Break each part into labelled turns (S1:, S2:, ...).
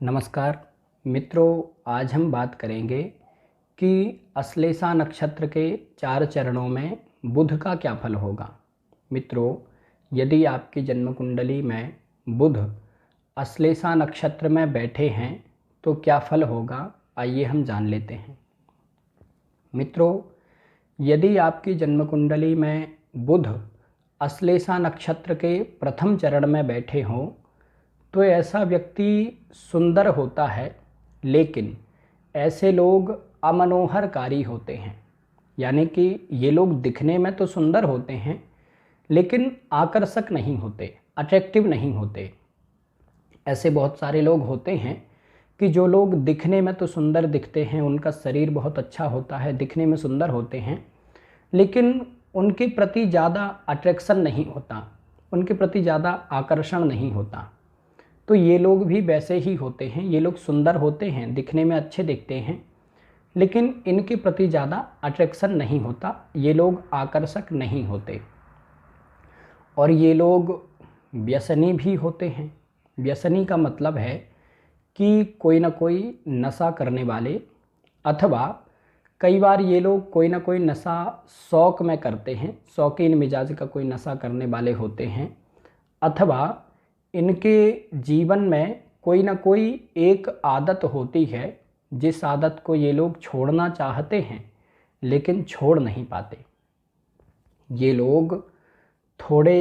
S1: नमस्कार मित्रों, आज हम बात करेंगे कि अश्लेषा नक्षत्र के 4 चरणों में बुध का क्या फल होगा। मित्रों, यदि आपकी जन्म कुंडली में बुध अश्लेषा नक्षत्र में बैठे हैं तो क्या फल होगा, आइए हम जान लेते हैं। मित्रों, यदि आपकी जन्म कुंडली में बुध अश्लेषा नक्षत्र के प्रथम चरण में बैठे हों तो ऐसा व्यक्ति सुंदर होता है, लेकिन ऐसे लोग अमनोहरकारी होते हैं। यानी कि ये लोग दिखने में तो सुंदर होते हैं लेकिन आकर्षक नहीं होते, अट्रैक्टिव नहीं होते। ऐसे बहुत सारे लोग होते हैं कि जो लोग दिखने में तो सुंदर दिखते हैं, उनका शरीर बहुत अच्छा होता है, दिखने में सुंदर होते हैं, लेकिन उनके प्रति ज़्यादा अट्रैक्शन नहीं होता, उनके प्रति ज़्यादा आकर्षण नहीं होता। तो ये लोग भी वैसे ही होते हैं। ये लोग सुंदर होते हैं, दिखने में अच्छे दिखते हैं, लेकिन इनके प्रति ज़्यादा अट्रैक्शन नहीं होता, ये लोग आकर्षक नहीं होते। और ये लोग व्यसनी भी होते हैं। व्यसनी का मतलब है कि कोई ना कोई नशा करने वाले, अथवा कई बार ये लोग कोई ना कोई नशा शौक में करते हैं, शौकीन मिजाज का कोई नशा करने वाले होते हैं, अथवा इनके जीवन में कोई ना कोई एक आदत होती है जिस आदत को ये लोग छोड़ना चाहते हैं लेकिन छोड़ नहीं पाते। ये लोग थोड़े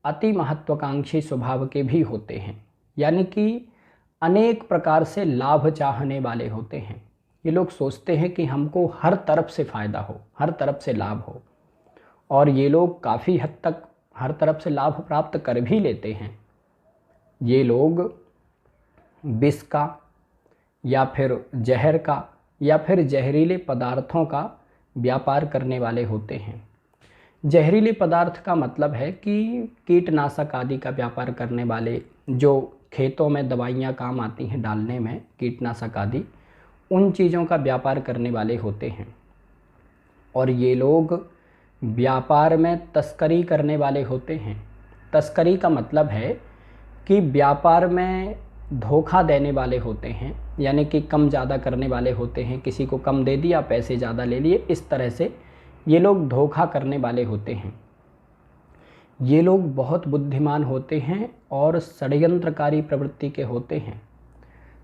S1: अति महत्वाकांक्षी स्वभाव के भी होते हैं, यानी कि अनेक प्रकार से लाभ चाहने वाले होते हैं। ये लोग सोचते हैं कि हमको हर तरफ से फ़ायदा हो, हर तरफ से लाभ हो, और ये लोग काफ़ी हद तक हर तरफ से लाभ प्राप्त कर भी लेते हैं। ये लोग विष का या फिर जहर का या फिर जहरीले पदार्थों का व्यापार करने वाले होते हैं। जहरीले पदार्थ का मतलब है कि कीटनाशक आदि का व्यापार करने वाले, जो खेतों में दवाइयाँ काम आती हैं डालने में, कीटनाशक आदि, उन चीज़ों का व्यापार करने वाले होते हैं। और ये लोग व्यापार में तस्करी करने वाले होते हैं। तस्करी का मतलब है कि व्यापार में धोखा देने वाले होते हैं, यानी कि कम ज़्यादा करने वाले होते हैं। किसी को कम दे दिया, पैसे ज़्यादा ले लिए, इस तरह से ये लोग धोखा करने वाले होते हैं। ये लोग बहुत बुद्धिमान होते हैं और षड्यंत्रकारी प्रवृत्ति के होते हैं।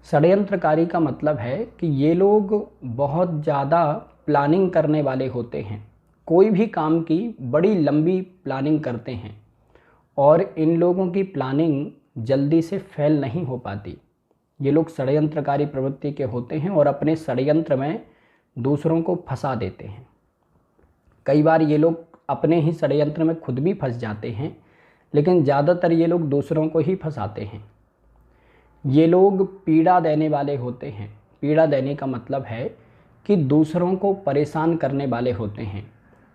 S1: षड्यंत्रकारी का मतलब है कि ये लोग बहुत ज़्यादा प्लानिंग करने वाले होते हैं। कोई भी काम की बड़ी लंबी प्लानिंग करते हैं और इन लोगों की प्लानिंग जल्दी से फेल नहीं हो पाती। ये लोग षड्यंत्रकारी प्रवृत्ति के होते हैं और अपने षड्यंत्र में दूसरों को फंसा देते हैं। कई बार ये लोग अपने ही षड्यंत्र में खुद भी फंस जाते हैं, लेकिन ज़्यादातर ये लोग दूसरों को ही फंसाते हैं। ये लोग पीड़ा देने वाले होते हैं। पीड़ा देने का मतलब है कि दूसरों को परेशान करने वाले होते हैं।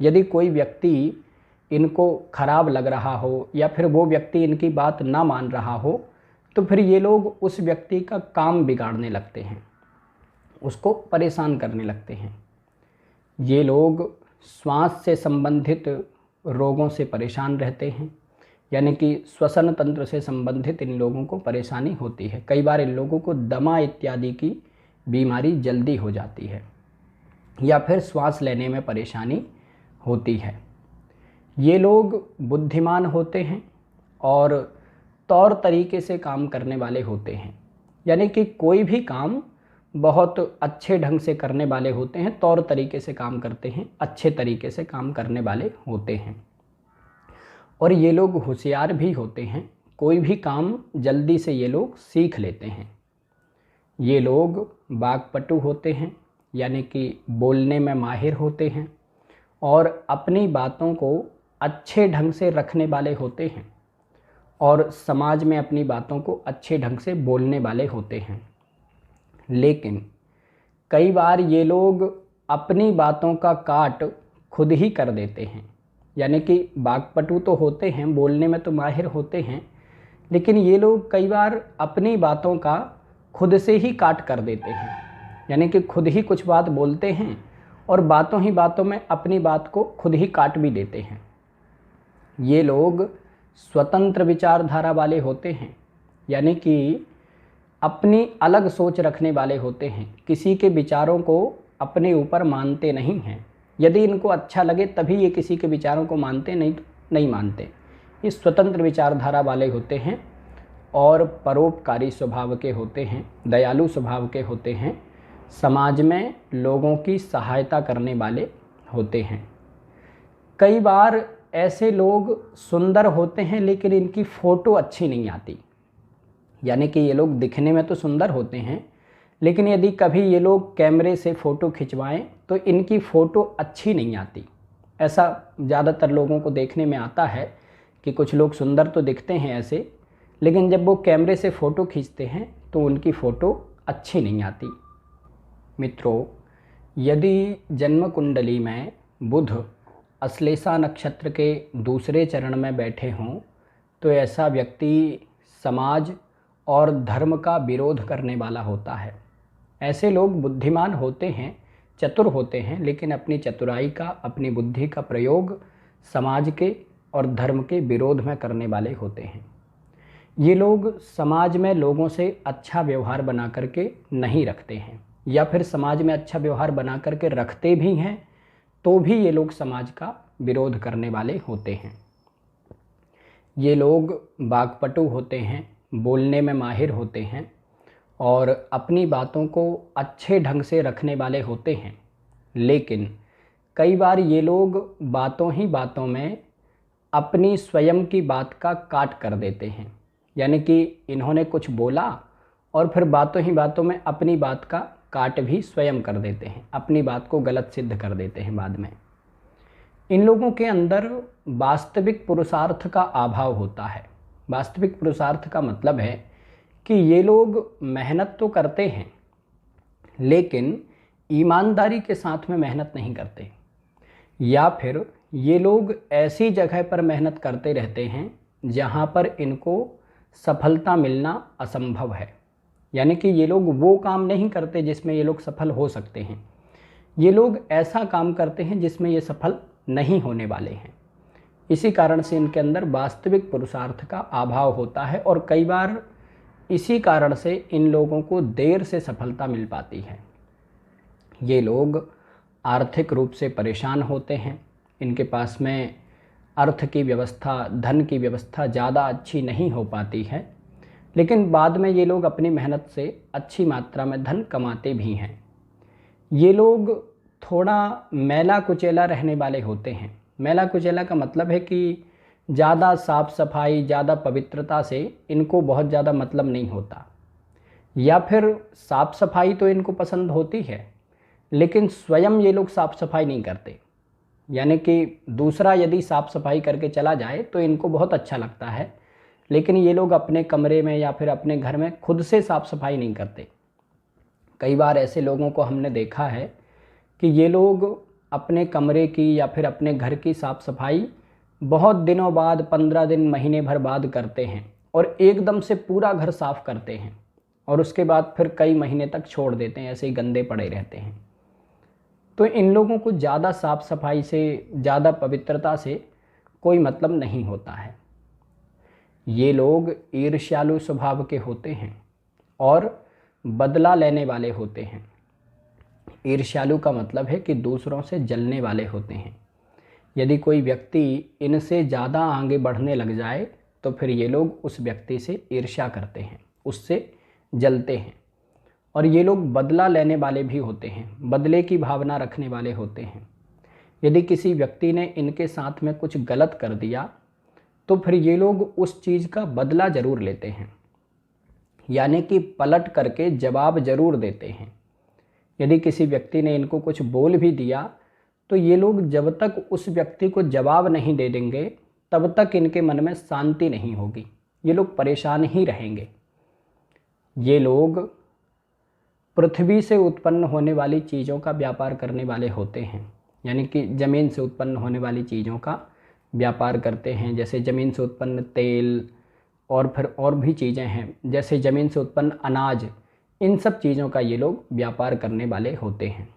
S1: यदि कोई व्यक्ति इनको खराब लग रहा हो या फिर वो व्यक्ति इनकी बात ना मान रहा हो, तो फिर ये लोग उस व्यक्ति का काम बिगाड़ने लगते हैं, उसको परेशान करने लगते हैं। ये लोग श्वास से संबंधित रोगों से परेशान रहते हैं, यानी कि श्वसन तंत्र से संबंधित इन लोगों को परेशानी होती है। कई बार इन लोगों को दमा इत्यादि की बीमारी जल्दी हो जाती है या फिर श्वास लेने में परेशानी होती है। ये लोग बुद्धिमान होते हैं और तौर तरीके से काम करने वाले होते हैं, यानी कि कोई भी काम बहुत अच्छे ढंग से करने वाले होते हैं, तौर तरीके से काम करते हैं, अच्छे तरीके से काम करने वाले होते हैं। और ये लोग होशियार भी होते हैं, कोई भी काम जल्दी से ये लोग सीख लेते हैं। ये लोग वाक्पटु होते हैं, यानी कि बोलने में माहिर होते हैं और अपनी बातों को अच्छे ढंग से रखने वाले होते हैं और समाज में अपनी बातों को अच्छे ढंग से बोलने वाले होते हैं। लेकिन कई बार ये लोग अपनी बातों का काट खुद ही कर देते हैं, यानी कि वाक्पटु तो होते हैं, बोलने में तो माहिर होते हैं, लेकिन ये लोग कई बार अपनी बातों का खुद से ही काट कर देते हैं, यानी कि खुद ही कुछ बात बोलते हैं और बातों ही बातों में अपनी बात को खुद ही काट भी देते हैं। ये लोग स्वतंत्र विचारधारा वाले होते हैं, यानी कि अपनी अलग सोच रखने वाले होते हैं, किसी के विचारों को अपने ऊपर मानते नहीं हैं। यदि इनको अच्छा लगे तभी ये किसी के विचारों को मानते, नहीं मानते। ये स्वतंत्र विचारधारा वाले होते हैं और परोपकारी स्वभाव के होते हैं, दयालु स्वभाव के होते हैं, समाज में लोगों की सहायता करने वाले होते हैं। कई बार ऐसे लोग सुंदर होते हैं लेकिन इनकी फ़ोटो अच्छी नहीं आती, यानी कि ये लोग दिखने में तो सुंदर होते हैं लेकिन यदि कभी ये लोग कैमरे से फ़ोटो खिंचवाएं तो इनकी फ़ोटो अच्छी नहीं आती। ऐसा ज़्यादातर लोगों को देखने में आता है कि कुछ लोग सुंदर तो दिखते हैं ऐसे, लेकिन जब वो कैमरे से फ़ोटो खींचते हैं तो उनकी फ़ोटो अच्छी नहीं आती। मित्रों, यदि जन्म कुंडली में बुध अश्लेषा नक्षत्र के दूसरे चरण में बैठे हों तो ऐसा व्यक्ति समाज और धर्म का विरोध करने वाला होता है। ऐसे लोग बुद्धिमान होते हैं, चतुर होते हैं, लेकिन अपनी चतुराई का, अपनी बुद्धि का प्रयोग समाज के और धर्म के विरोध में करने वाले होते हैं। ये लोग समाज में लोगों से अच्छा व्यवहार बना करके नहीं रखते हैं, या फिर समाज में अच्छा व्यवहार बना करके रखते भी हैं तो भी ये लोग समाज का विरोध करने वाले होते हैं। ये लोग वाक्पटु होते हैं, बोलने में माहिर होते हैं और अपनी बातों को अच्छे ढंग से रखने वाले होते हैं, लेकिन कई बार ये लोग बातों ही बातों में अपनी स्वयं की बात का काट कर देते हैं। यानी कि इन्होंने कुछ बोला और फिर बातों ही बातों में अपनी बात का काट भी स्वयं कर देते हैं, अपनी बात को गलत सिद्ध कर देते हैं बाद में। इन लोगों के अंदर वास्तविक पुरुषार्थ का अभाव होता है। वास्तविक पुरुषार्थ का मतलब है कि ये लोग मेहनत तो करते हैं लेकिन ईमानदारी के साथ में मेहनत नहीं करते, या फिर ये लोग ऐसी जगह पर मेहनत करते रहते हैं जहाँ पर इनको सफलता मिलना असंभव है। यानी कि ये लोग वो काम नहीं करते जिसमें ये लोग सफल हो सकते हैं, ये लोग ऐसा काम करते हैं जिसमें ये सफल नहीं होने वाले हैं। इसी कारण से इनके अंदर वास्तविक पुरुषार्थ का अभाव होता है और कई बार इसी कारण से इन लोगों को देर से सफलता मिल पाती है। ये लोग आर्थिक रूप से परेशान होते हैं, इनके पास में अर्थ की व्यवस्था, धन की व्यवस्था ज़्यादा अच्छी नहीं हो पाती है, लेकिन बाद में ये लोग अपनी मेहनत से अच्छी मात्रा में धन कमाते भी हैं। ये लोग थोड़ा मैला कुचैला रहने वाले होते हैं। मैला कुचैला का मतलब है कि ज़्यादा साफ सफाई, ज़्यादा पवित्रता से इनको बहुत ज़्यादा मतलब नहीं होता, या फिर साफ सफाई तो इनको पसंद होती है लेकिन स्वयं ये लोग साफ सफाई नहीं करते। यानी कि दूसरा यदि साफ सफाई करके चला जाए तो इनको बहुत अच्छा लगता है, लेकिन ये लोग अपने कमरे में या फिर अपने घर में खुद से साफ सफाई नहीं करते। कई बार ऐसे लोगों को हमने देखा है कि ये लोग अपने कमरे की या फिर अपने घर की साफ़ सफाई बहुत दिनों बाद, 15 दिन, महीने भर बाद करते हैं और एकदम से पूरा घर साफ़ करते हैं और उसके बाद फिर कई महीने तक छोड़ देते हैं, ऐसे ही गंदे पड़े रहते हैं। तो इन लोगों को ज़्यादा साफ़ सफाई से, ज़्यादा पवित्रता से कोई मतलब नहीं होता है। ये लोग ईर्ष्यालु स्वभाव के होते हैं और बदला लेने वाले होते हैं। ईर्ष्यालु का मतलब है कि दूसरों से जलने वाले होते हैं। यदि कोई व्यक्ति इनसे ज़्यादा आगे बढ़ने लग जाए तो फिर ये लोग उस व्यक्ति से ईर्ष्या करते हैं, उससे जलते हैं। और ये लोग बदला लेने वाले भी होते हैं, बदले की भावना रखने वाले होते हैं। यदि किसी व्यक्ति ने इनके साथ में कुछ गलत कर दिया तो फिर ये लोग उस चीज़ का बदला ज़रूर लेते हैं, यानी कि पलट करके जवाब ज़रूर देते हैं। यदि किसी व्यक्ति ने इनको कुछ बोल भी दिया तो ये लोग जब तक उस व्यक्ति को जवाब नहीं दे देंगे तब तक इनके मन में शांति नहीं होगी, ये लोग परेशान ही रहेंगे। ये लोग पृथ्वी से उत्पन्न होने वाली चीज़ों का व्यापार करने वाले होते हैं, यानी कि ज़मीन से उत्पन्न होने वाली चीज़ों का व्यापार करते हैं। जैसे ज़मीन से उत्पन्न तेल और फिर और भी चीज़ें हैं, जैसे ज़मीन से उत्पन्न अनाज, इन सब चीज़ों का ये लोग व्यापार करने वाले होते हैं।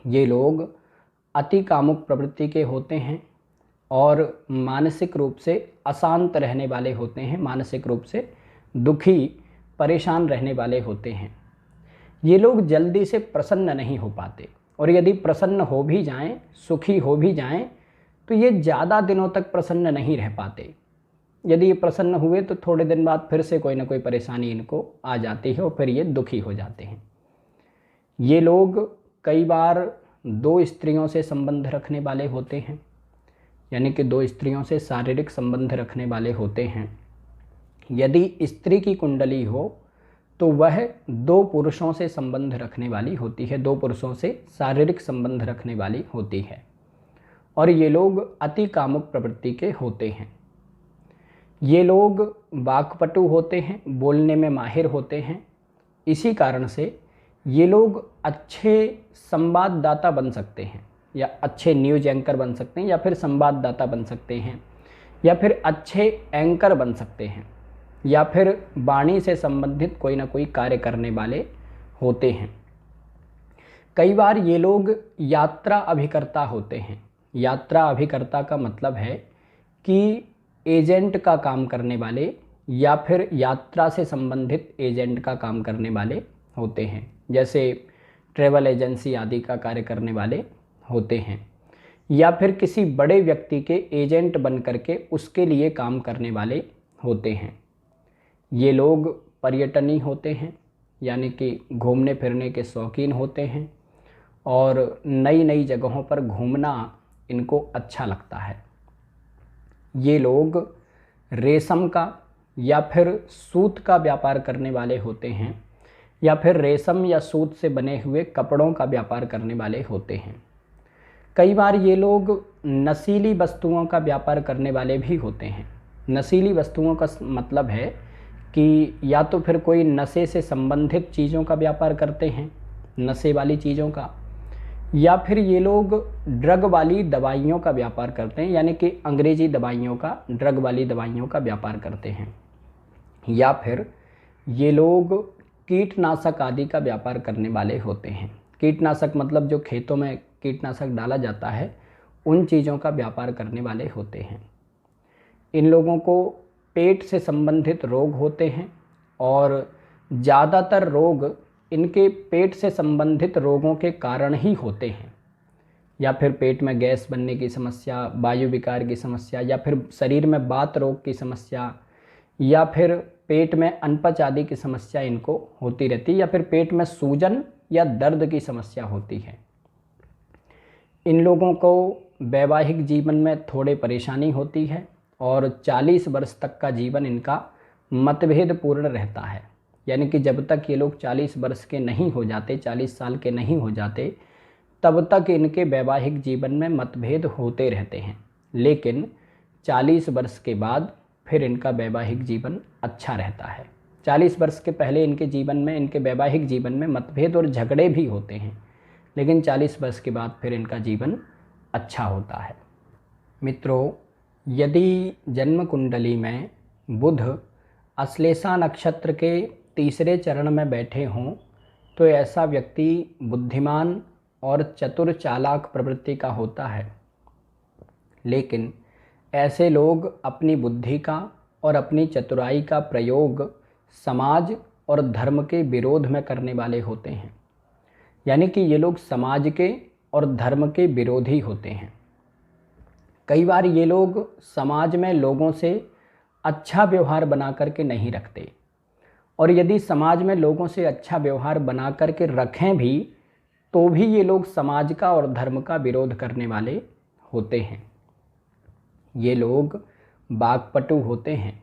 S1: ये लोग अति कामुक प्रवृत्ति के होते हैं और मानसिक रूप से अशांत रहने वाले होते हैं, मानसिक रूप से दुखी परेशान रहने वाले होते हैं। ये लोग जल्दी से प्रसन्न नहीं हो पाते, और यदि प्रसन्न हो भी जाएं, सुखी हो भी जाएं, तो ये ज़्यादा दिनों तक प्रसन्न नहीं रह पाते। यदि ये प्रसन्न हुए तो थोड़े दिन बाद फिर से कोई ना कोई परेशानी इनको आ जाती है और फिर ये दुखी हो जाते हैं। ये लोग कई बार दो स्त्रियों से संबंध रखने वाले होते हैं, यानी कि दो स्त्रियों से शारीरिक संबंध रखने वाले होते हैं। यदि स्त्री की कुंडली हो तो वह दो पुरुषों से संबंध रखने वाली होती है, दो पुरुषों से शारीरिक संबंध रखने वाली होती है, और ये लोग अति कामुक प्रवृत्ति के होते हैं। ये लोग वाक्पटु होते हैं, बोलने में माहिर होते हैं। इसी कारण से ये लोग अच्छे संवाददाता बन सकते हैं, या अच्छे न्यूज एंकर बन सकते हैं, या फिर संवाददाता बन सकते हैं, या फिर अच्छे एंकर बन सकते हैं, या फिर वाणी से संबंधित कोई ना कोई कार्य करने वाले होते हैं। कई बार ये लोग यात्रा अभिकर्ता होते हैं। यात्रा अभिकर्ता का मतलब है कि एजेंट का काम करने वाले, या फिर यात्रा से संबंधित एजेंट का काम करने वाले होते हैं, जैसे ट्रैवल एजेंसी आदि का कार्य करने वाले होते हैं, या फिर किसी बड़े व्यक्ति के एजेंट बन करके उसके लिए काम करने वाले होते हैं। ये लोग पर्यटनी होते हैं, यानी कि घूमने फिरने के शौकीन होते हैं, और नई नई जगहों पर घूमना इनको अच्छा लगता है। ये लोग रेशम का या फिर सूत का व्यापार करने वाले होते हैं, या फिर रेशम या सूत से बने हुए कपड़ों का व्यापार करने वाले होते हैं। कई बार ये लोग नशीली वस्तुओं का व्यापार करने वाले भी होते हैं। नशीली वस्तुओं का मतलब है कि या तो फिर कोई नशे से संबंधित चीज़ों का व्यापार करते हैं, नशे वाली चीज़ों का, या फिर ये लोग ड्रग वाली दवाइयों का व्यापार करते हैं, यानी कि अंग्रेजी दवाइयों का, ड्रग वाली दवाइयों का व्यापार करते हैं, या फिर ये लोग कीटनाशक आदि का व्यापार करने वाले होते हैं। कीटनाशक मतलब जो खेतों में कीटनाशक डाला जाता है, उन चीज़ों का व्यापार करने वाले होते हैं। इन लोगों को पेट से संबंधित रोग होते हैं, और ज़्यादातर रोग इनके पेट से संबंधित रोगों के कारण ही होते हैं, या फिर पेट में गैस बनने की समस्या, वायु विकार की समस्या, या फिर शरीर में वात रोग की समस्या, या फिर पेट में अनपच आदि की समस्या इनको होती रहती है, या फिर पेट में सूजन या दर्द की समस्या होती है। इन लोगों को वैवाहिक जीवन में थोड़े परेशानी होती है, और 40 वर्ष तक का जीवन इनका मतभेद पूर्ण रहता है, यानी कि जब तक ये लोग 40 वर्ष के नहीं हो जाते, 40 साल के नहीं हो जाते, तब तक इनके वैवाहिक जीवन में मतभेद होते रहते हैं। लेकिन 40 वर्ष के बाद फिर इनका वैवाहिक जीवन अच्छा रहता है। 40 वर्ष के पहले इनके जीवन में, इनके वैवाहिक जीवन में मतभेद और झगड़े भी होते हैं, लेकिन 40 वर्ष के बाद फिर इनका जीवन अच्छा होता है। मित्रों, यदि जन्म कुंडली में बुध अश्लेषा नक्षत्र के तीसरे चरण में बैठे हों तो ऐसा व्यक्ति बुद्धिमान और चतुर चालाक प्रवृत्ति का होता है। लेकिन ऐसे लोग अपनी बुद्धि का और अपनी चतुराई का प्रयोग समाज और धर्म के विरोध में करने वाले होते हैं, यानी कि ये लोग समाज के और धर्म के विरोधी होते हैं। कई बार ये लोग समाज में लोगों से अच्छा व्यवहार बना करके नहीं रखते, और यदि समाज में लोगों से अच्छा व्यवहार बना करके रखें भी तो भी ये लोग समाज का और धर्म का विरोध करने वाले होते हैं। ये लोग वाक्पटु होते हैं,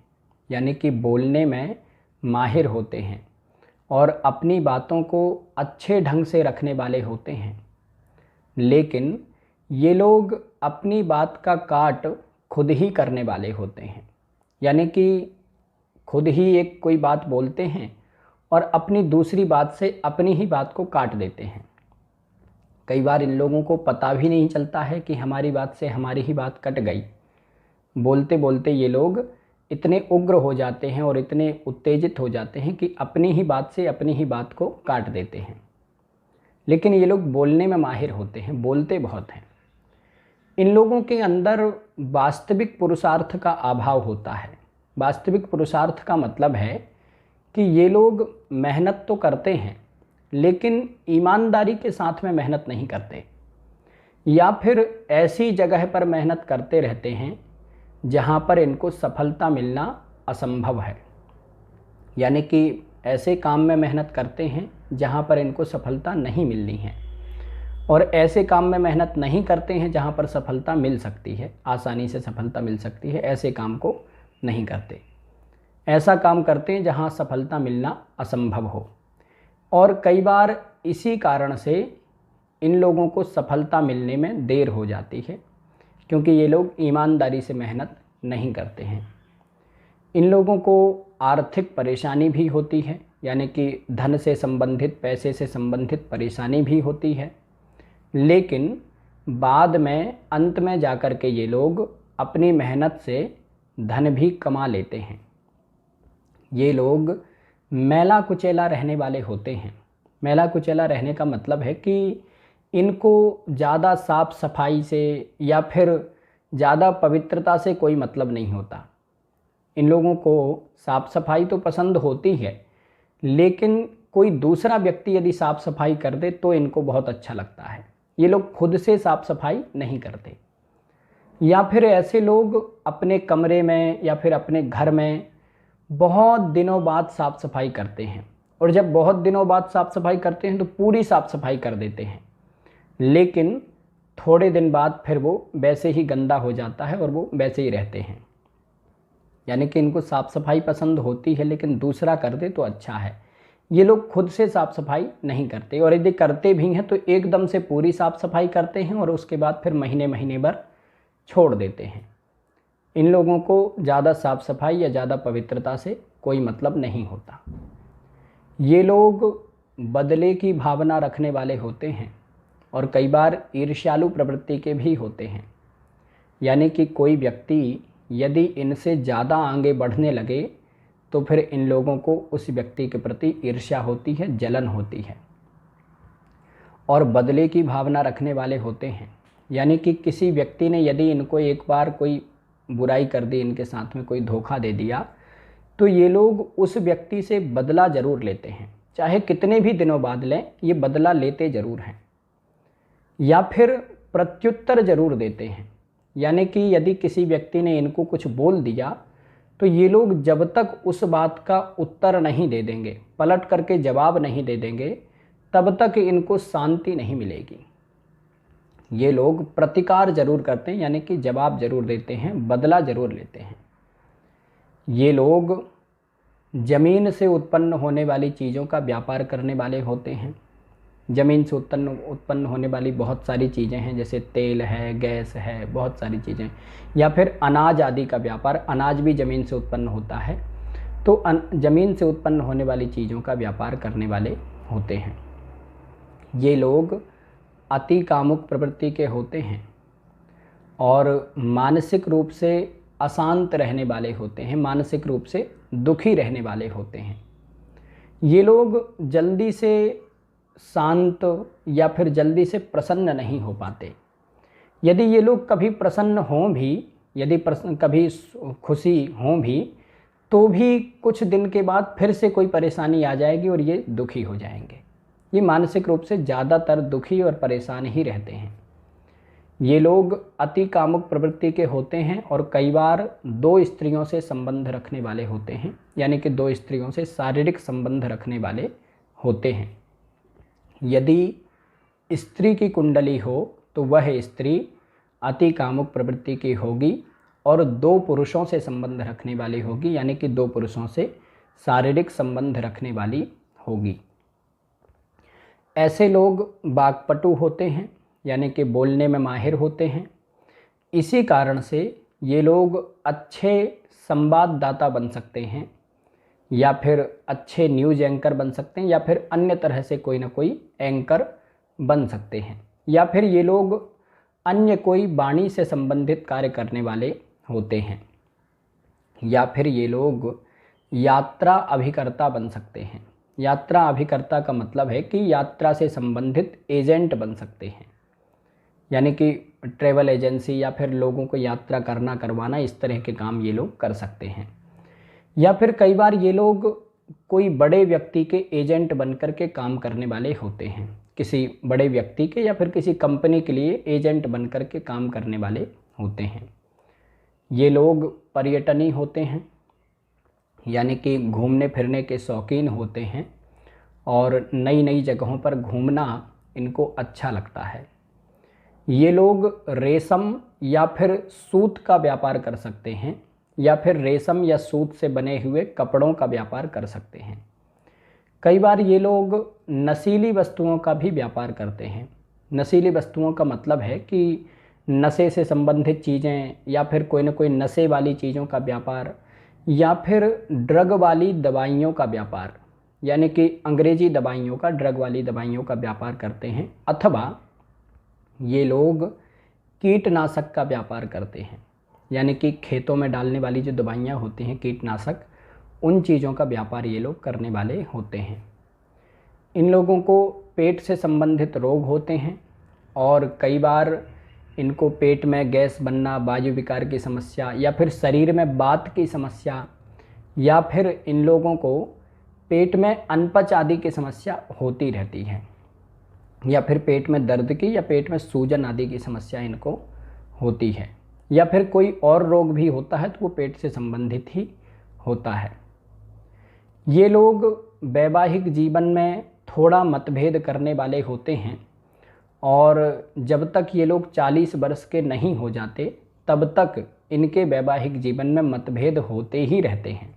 S1: यानी कि बोलने में माहिर होते हैं, और अपनी बातों को अच्छे ढंग से रखने वाले होते हैं। लेकिन ये लोग अपनी बात का काट खुद ही करने वाले होते हैं, यानी कि खुद ही एक कोई बात बोलते हैं और अपनी दूसरी बात से अपनी ही बात को काट देते हैं। कई बार इन लोगों को पता भी नहीं चलता है कि हमारी बात से हमारी ही बात कट गई। बोलते बोलते ये लोग इतने उग्र हो जाते हैं और इतने उत्तेजित हो जाते हैं कि अपनी ही बात से अपनी ही बात को काट देते हैं। लेकिन ये लोग बोलने में माहिर होते हैं, बोलते बहुत हैं। इन लोगों के अंदर वास्तविक पुरुषार्थ का अभाव होता है। वास्तविक पुरुषार्थ का मतलब है कि ये लोग मेहनत तो करते हैं लेकिन ईमानदारी के साथ में मेहनत नहीं करते, या फिर ऐसी जगह पर मेहनत करते रहते हैं जहाँ पर इनको सफलता मिलना असंभव है। यानी कि ऐसे काम में मेहनत करते हैं जहाँ पर इनको सफलता नहीं मिलनी है, और ऐसे काम में मेहनत नहीं करते हैं जहाँ पर सफलता मिल सकती है, आसानी से सफलता मिल सकती है, ऐसे काम को नहीं करते। ऐसा काम करते हैं जहाँ सफलता मिलना असंभव हो। और कई बार इसी कारण से इन लोगों को सफलता मिलने में देर हो जाती है, क्योंकि ये लोग ईमानदारी से मेहनत नहीं करते हैं। इन लोगों को आर्थिक परेशानी भी होती है, यानी कि धन से संबंधित, पैसे से संबंधित परेशानी भी होती है, लेकिन बाद में अंत में जाकर के ये लोग अपनी मेहनत से धन भी कमा लेते हैं। ये लोग मैला कुचैला रहने वाले होते हैं। मैला कुचैला रहने का मतलब है कि इनको ज़्यादा साफ सफाई से या फिर ज़्यादा पवित्रता से कोई मतलब नहीं होता। इन लोगों को साफ सफाई तो पसंद होती है, लेकिन कोई दूसरा व्यक्ति यदि साफ सफाई कर दे तो इनको बहुत अच्छा लगता है। ये लोग खुद से साफ सफाई नहीं करते। या फिर ऐसे लोग अपने कमरे में या फिर अपने घर में बहुत दिनों बाद साफ सफाई करते हैं, और जब बहुत दिनों बाद साफ सफाई करते हैं तो पूरी साफ सफाई कर देते हैं, लेकिन थोड़े दिन बाद फिर वो वैसे ही गंदा हो जाता है और वो वैसे ही रहते हैं। यानी कि इनको साफ़ सफाई पसंद होती है, लेकिन दूसरा कर दे तो अच्छा है। ये लोग खुद से साफ़ सफाई नहीं करते, और यदि करते भी हैं तो एकदम से पूरी साफ़ सफाई करते हैं और उसके बाद फिर महीने महीने भर छोड़ देते हैं। इन लोगों को ज़्यादा साफ़ सफाई या ज़्यादा पवित्रता से कोई मतलब नहीं होता। ये लोग बदले की भावना रखने वाले होते हैं, और कई बार ईर्ष्यालु प्रवृत्ति के भी होते हैं। यानी कि कोई व्यक्ति यदि इनसे ज़्यादा आगे बढ़ने लगे तो फिर इन लोगों को उस व्यक्ति के प्रति ईर्ष्या होती है, जलन होती है। और बदले की भावना रखने वाले होते हैं, यानी कि किसी व्यक्ति ने यदि इनको एक बार कोई बुराई कर दी, इनके साथ में कोई धोखा दे दिया, तो ये लोग उस व्यक्ति से बदला ज़रूर लेते हैं। चाहे कितने भी दिनों बाद लें, ये बदला लेते ज़रूर हैं, या फिर प्रत्युत्तर ज़रूर देते हैं। यानी कि यदि किसी व्यक्ति ने इनको कुछ बोल दिया तो ये लोग जब तक उस बात का उत्तर नहीं दे देंगे, पलट करके जवाब नहीं दे देंगे, तब तक इनको शांति नहीं मिलेगी। ये लोग प्रतिकार जरूर करते हैं, यानी कि जवाब जरूर देते हैं, बदला जरूर लेते हैं। ये लोग ज़मीन से उत्पन्न होने वाली चीज़ों का व्यापार करने वाले होते हैं। ज़मीन से उत्पन्न होने वाली बहुत सारी चीज़ें हैं, जैसे तेल है, गैस है, बहुत सारी चीज़ें, या फिर अनाज आदि का व्यापार। अनाज भी ज़मीन से उत्पन्न होता है, तो ज़मीन से उत्पन्न होने वाली चीज़ों का व्यापार करने वाले होते हैं। ये लोग अति कामुक प्रवृत्ति के होते हैं और मानसिक रूप से अशांत रहने वाले होते हैं, मानसिक रूप से दुखी रहने वाले होते हैं। ये लोग जल्दी से शांत या फिर जल्दी से प्रसन्न नहीं हो पाते। यदि ये लोग कभी प्रसन्न हों भी, यदि कभी खुशी हों भी, तो भी कुछ दिन के बाद फिर से कोई परेशानी आ जाएगी और ये दुखी हो जाएंगे। ये मानसिक रूप से ज़्यादातर दुखी और परेशान ही रहते हैं। ये लोग अति कामुक प्रवृत्ति के होते हैं और कई बार 2 स्त्रियों से संबंध रखने वाले होते हैं, यानी कि 2 स्त्रियों से शारीरिक संबंध रखने वाले होते हैं। यदि स्त्री की कुंडली हो तो वह स्त्री अति कामुक प्रवृत्ति की होगी और 2 पुरुषों से संबंध रखने वाली होगी, यानी कि 2 पुरुषों से शारीरिक संबंध रखने वाली होगी। ऐसे लोग वाक्पटु होते हैं, यानी कि बोलने में माहिर होते हैं। इसी कारण से ये लोग अच्छे संवाददाता बन सकते हैं, या फिर अच्छे न्यूज़ एंकर बन सकते हैं, या फिर अन्य तरह से कोई ना कोई एंकर बन सकते हैं, या फिर ये लोग अन्य कोई वाणी से संबंधित कार्य करने वाले होते हैं, या फिर ये लोग यात्रा अभिकर्ता बन सकते हैं। यात्रा अभिकर्ता का मतलब है कि यात्रा से संबंधित एजेंट बन सकते हैं, यानी कि ट्रैवल एजेंसी या फिर लोगों को यात्रा करवाना, इस तरह के काम ये लोग कर सकते हैं। या फिर कई बार ये लोग कोई बड़े व्यक्ति के एजेंट बनकर के काम करने वाले होते हैं, किसी बड़े व्यक्ति के या फिर किसी कंपनी के लिए एजेंट बनकर के काम करने वाले होते हैं। ये लोग पर्यटनी होते हैं, यानी कि घूमने फिरने के शौकीन होते हैं और नई नई जगहों पर घूमना इनको अच्छा लगता है। ये लोग रेशम या फिर सूत का व्यापार कर सकते हैं या फिर रेशम या सूत से बने हुए कपड़ों का व्यापार कर सकते हैं। कई बार ये लोग नशीली वस्तुओं का भी व्यापार करते हैं। नशीली वस्तुओं का मतलब है कि नशे से संबंधित चीज़ें या फिर कोई ना कोई नशे वाली चीज़ों का व्यापार या फिर ड्रग वाली दवाइयों का व्यापार, यानी कि अंग्रेजी दवाइयों का, ड्रग वाली दवाइयों का व्यापार करते हैं। अथवा ये लोग कीटनाशक का व्यापार करते हैं, यानी कि खेतों में डालने वाली जो दवाइयाँ होती हैं कीटनाशक, उन चीज़ों का व्यापार ये लोग करने वाले होते हैं। इन लोगों को पेट से संबंधित रोग होते हैं और कई बार इनको पेट में गैस बनना, वायु विकार की समस्या या फिर शरीर में वात की समस्या या फिर इन लोगों को पेट में अनपच आदि की समस्या होती रहती है या फिर पेट में दर्द की या पेट में सूजन आदि की समस्या इनको होती है या फिर कोई और रोग भी होता है तो वो पेट से संबंधित ही होता है। ये लोग वैवाहिक जीवन में थोड़ा मतभेद करने वाले होते हैं और जब तक ये लोग 40 वर्ष के नहीं हो जाते तब तक इनके वैवाहिक जीवन में मतभेद होते ही रहते हैं।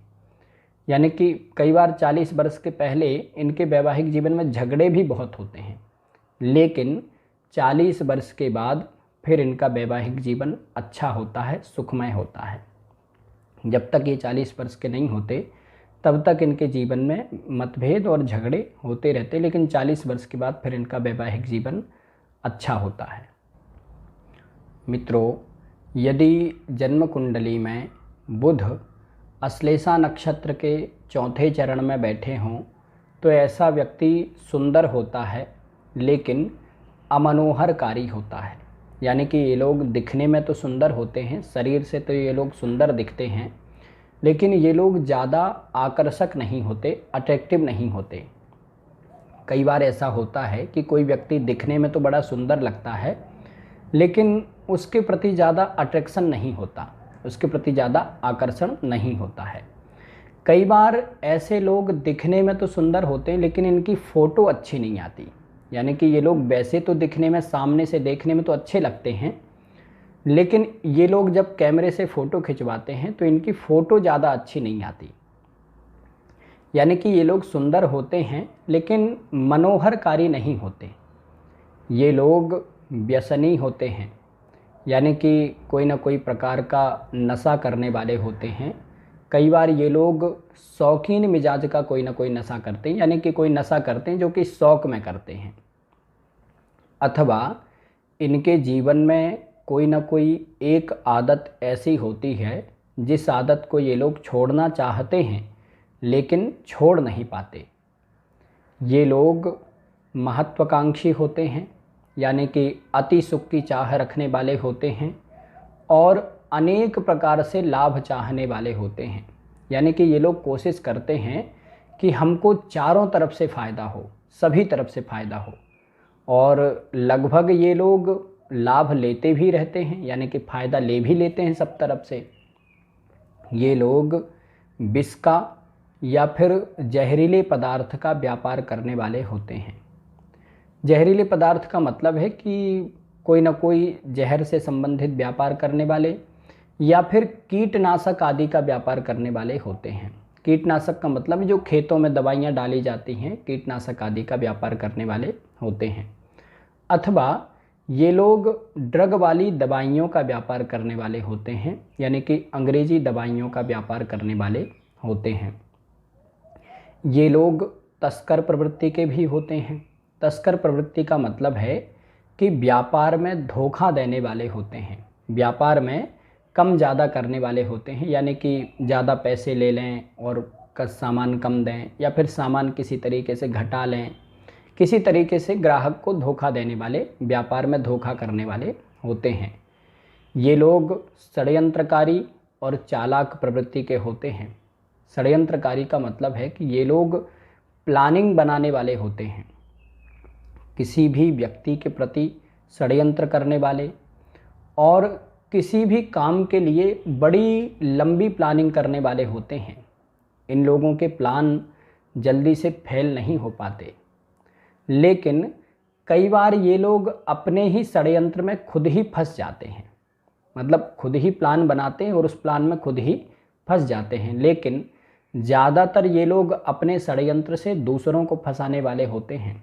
S1: यानी कि कई बार 40 वर्ष के पहले इनके वैवाहिक जीवन में झगड़े भी बहुत होते हैं, लेकिन 40 वर्ष के बाद फिर इनका वैवाहिक जीवन अच्छा होता है, सुखमय होता है। जब तक ये 40 वर्ष के नहीं होते तब तक इनके जीवन में मतभेद और झगड़े होते रहते, लेकिन 40 वर्ष के बाद फिर इनका वैवाहिक जीवन अच्छा होता है। मित्रों, यदि जन्म कुंडली में बुध अश्लेषा नक्षत्र के चौथे चरण में बैठे हों तो ऐसा व्यक्ति सुंदर होता है लेकिन अमनोहरकारी होता है। यानी कि ये लोग दिखने में तो सुंदर होते हैं, शरीर से तो ये लोग सुंदर दिखते हैं, लेकिन ये लोग ज़्यादा आकर्षक नहीं होते, अट्रैक्टिव नहीं होते। कई बार ऐसा होता है कि कोई व्यक्ति दिखने में तो बड़ा सुंदर लगता है लेकिन उसके प्रति ज़्यादा अट्रैक्शन नहीं होता, उसके प्रति ज़्यादा आकर्षण नहीं होता है। कई बार ऐसे लोग दिखने में तो सुंदर होते हैं लेकिन इनकी फ़ोटो अच्छी नहीं आती। यानी कि ये लोग वैसे तो दिखने में, सामने से देखने में तो अच्छे लगते हैं, लेकिन ये लोग जब कैमरे से फ़ोटो खिंचवाते हैं तो इनकी फ़ोटो ज़्यादा अच्छी नहीं आती। यानी कि ये लोग सुंदर होते हैं लेकिन मनोहरकारी नहीं होते। ये लोग व्यसनी होते हैं, यानी कि कोई ना कोई प्रकार का नशा करने वाले होते हैं। कई बार ये लोग शौकीन मिजाज का कोई ना कोई नशा करते हैं, यानी कि कोई नशा करते हैं जो कि शौक में करते हैं। अथवा इनके जीवन में कोई ना कोई एक आदत ऐसी होती है जिस आदत को ये लोग छोड़ना चाहते हैं लेकिन छोड़ नहीं पाते। ये लोग महत्वाकांक्षी होते हैं, यानी कि अति सुख की चाह रखने वाले होते हैं और अनेक प्रकार से लाभ चाहने वाले होते हैं। यानी कि ये लोग कोशिश करते हैं कि हमको चारों तरफ से फ़ायदा हो, सभी तरफ से फ़ायदा हो, और लगभग ये लोग लाभ लेते भी रहते हैं, यानी कि फ़ायदा ले भी लेते हैं सब तरफ से। ये लोग विष का या फिर जहरीले पदार्थ का व्यापार करने वाले होते हैं। जहरीले पदार्थ का मतलब है कि कोई ना कोई जहर से संबंधित व्यापार करने वाले या फिर कीटनाशक आदि का व्यापार करने वाले होते हैं। कीटनाशक का मतलब जो खेतों में दवाइयाँ डाली जाती हैं, कीटनाशक आदि का व्यापार करने वाले होते हैं। अथवा ये लोग ड्रग वाली दवाइयों का व्यापार करने वाले होते हैं, यानी कि अंग्रेजी दवाइयों का व्यापार करने वाले होते हैं। ये लोग तस्कर प्रवृत्ति के भी होते हैं। तस्कर प्रवृत्ति का मतलब है कि व्यापार में धोखा देने वाले होते हैं, व्यापार में कम ज़्यादा करने वाले होते हैं, यानी कि ज़्यादा पैसे ले लें और सामान कम दें या फिर सामान किसी तरीके से घटा लें, किसी तरीके से ग्राहक को धोखा देने वाले, व्यापार में धोखा करने वाले होते हैं। ये लोग षड्यंत्रकारी और चालाक प्रवृत्ति के होते हैं। षड्यंत्रकारी का मतलब है कि ये लोग प्लानिंग बनाने वाले होते हैं, किसी भी व्यक्ति के प्रति षड्यंत्र करने वाले और किसी भी काम के लिए बड़ी लंबी प्लानिंग करने वाले होते हैं। इन लोगों के प्लान जल्दी से फेल नहीं हो पाते, लेकिन कई बार ये लोग अपने ही षड्यंत्र में खुद ही फंस जाते हैं। मतलब खुद ही प्लान बनाते हैं और उस प्लान में खुद ही फंस जाते हैं, लेकिन ज़्यादातर ये लोग अपने षड्यंत्र से दूसरों को फंसाने वाले होते हैं।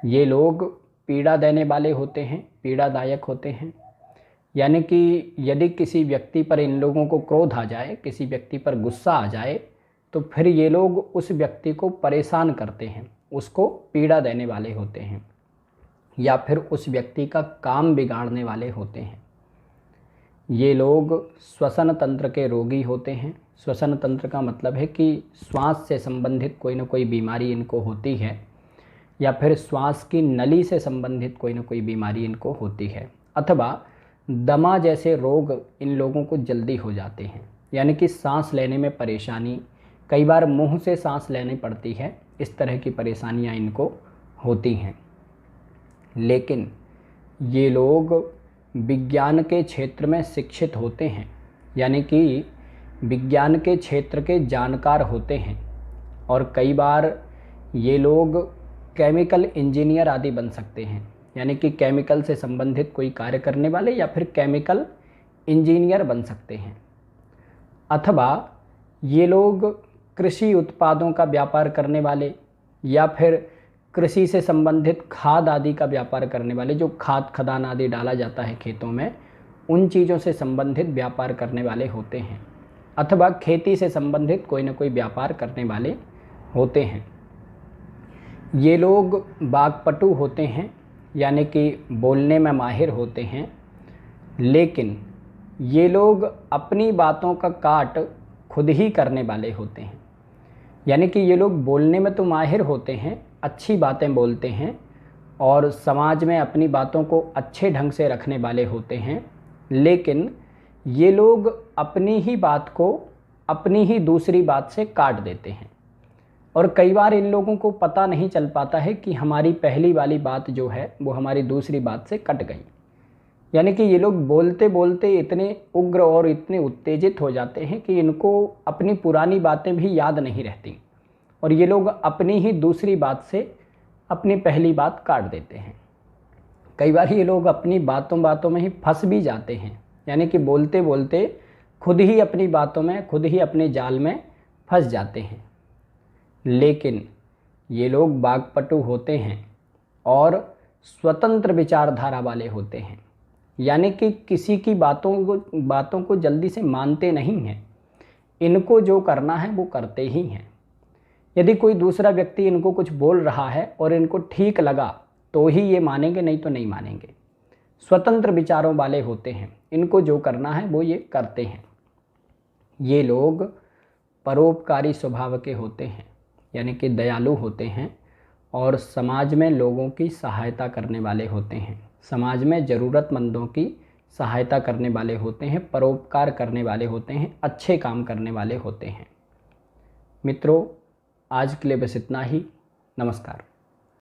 S1: ये लोग पीड़ा देने वाले होते हैं, पीड़ादायक होते हैं। यानी कि यदि किसी व्यक्ति पर इन लोगों को क्रोध आ जाए, किसी व्यक्ति पर गुस्सा आ जाए, तो फिर ये लोग उस व्यक्ति को परेशान करते हैं, उसको पीड़ा देने वाले होते हैं या फिर उस व्यक्ति का काम बिगाड़ने वाले होते हैं। ये लोग श्वसन तंत्र के रोगी होते हैं। श्वसन तंत्र का मतलब है कि श्वास से संबंधित कोई ना कोई बीमारी इनको होती है या फिर श्वास की नली से संबंधित कोई ना कोई बीमारी इनको होती है, अथवा दमा जैसे रोग इन लोगों को जल्दी हो जाते हैं। यानी कि सांस लेने में परेशानी, कई बार मुंह से सांस लेनी पड़ती है, इस तरह की परेशानियां इनको होती हैं। लेकिन ये लोग विज्ञान के क्षेत्र में शिक्षित होते हैं, यानी कि विज्ञान के क्षेत्र के जानकार होते हैं और कई बार ये लोग केमिकल इंजीनियर आदि बन सकते हैं। यानी कि केमिकल से संबंधित कोई कार्य करने वाले या फिर केमिकल इंजीनियर बन सकते हैं, अथवा ये लोग कृषि उत्पादों का व्यापार करने वाले या फिर कृषि से संबंधित खाद आदि का व्यापार करने वाले, जो खाद खदान आदि डाला जाता है खेतों में, उन चीज़ों से संबंधित व्यापार करने वाले होते हैं, अथवा खेती से संबंधित कोई ना कोई व्यापार करने वाले होते हैं। ये लोग वाक्पटु होते हैं, यानी कि बोलने में माहिर होते हैं, लेकिन ये लोग अपनी बातों का काट खुद ही करने वाले होते हैं। यानी कि ये लोग बोलने में तो माहिर होते हैं, अच्छी बातें बोलते हैं और समाज में अपनी बातों को अच्छे ढंग से रखने वाले होते हैं, लेकिन ये लोग अपनी ही बात को अपनी ही दूसरी बात से काट देते हैं और कई बार इन लोगों को पता नहीं चल पाता है कि हमारी पहली वाली बात जो है वो हमारी दूसरी बात से कट गई। यानी कि ये लोग बोलते बोलते इतने उग्र और इतने उत्तेजित हो जाते हैं कि इनको अपनी पुरानी बातें भी याद नहीं रहती और ये लोग अपनी ही दूसरी बात से अपनी पहली बात काट देते हैं। कई बार ये लोग अपनी बातों में ही फंस भी जाते हैं, यानी कि बोलते बोलते खुद ही अपनी बातों में, खुद ही अपने जाल में फंस जाते हैं। लेकिन ये लोग वाक्पटु होते हैं और स्वतंत्र विचारधारा वाले होते हैं, यानी कि किसी की बातों को जल्दी से मानते नहीं हैं। इनको जो करना है वो करते ही हैं। यदि कोई दूसरा व्यक्ति इनको कुछ बोल रहा है और इनको ठीक लगा तो ही ये मानेंगे, नहीं तो नहीं मानेंगे। स्वतंत्र विचारों वाले होते हैं, इनको जो करना है वो ये करते हैं। ये लोग परोपकारी स्वभाव के होते हैं, यानी कि दयालु होते हैं और समाज में लोगों की सहायता करने वाले होते हैं, समाज में ज़रूरतमंदों की सहायता करने वाले होते हैं, परोपकार करने वाले होते हैं, अच्छे काम करने वाले होते हैं। मित्रों, आज के लिए बस इतना ही। नमस्कार।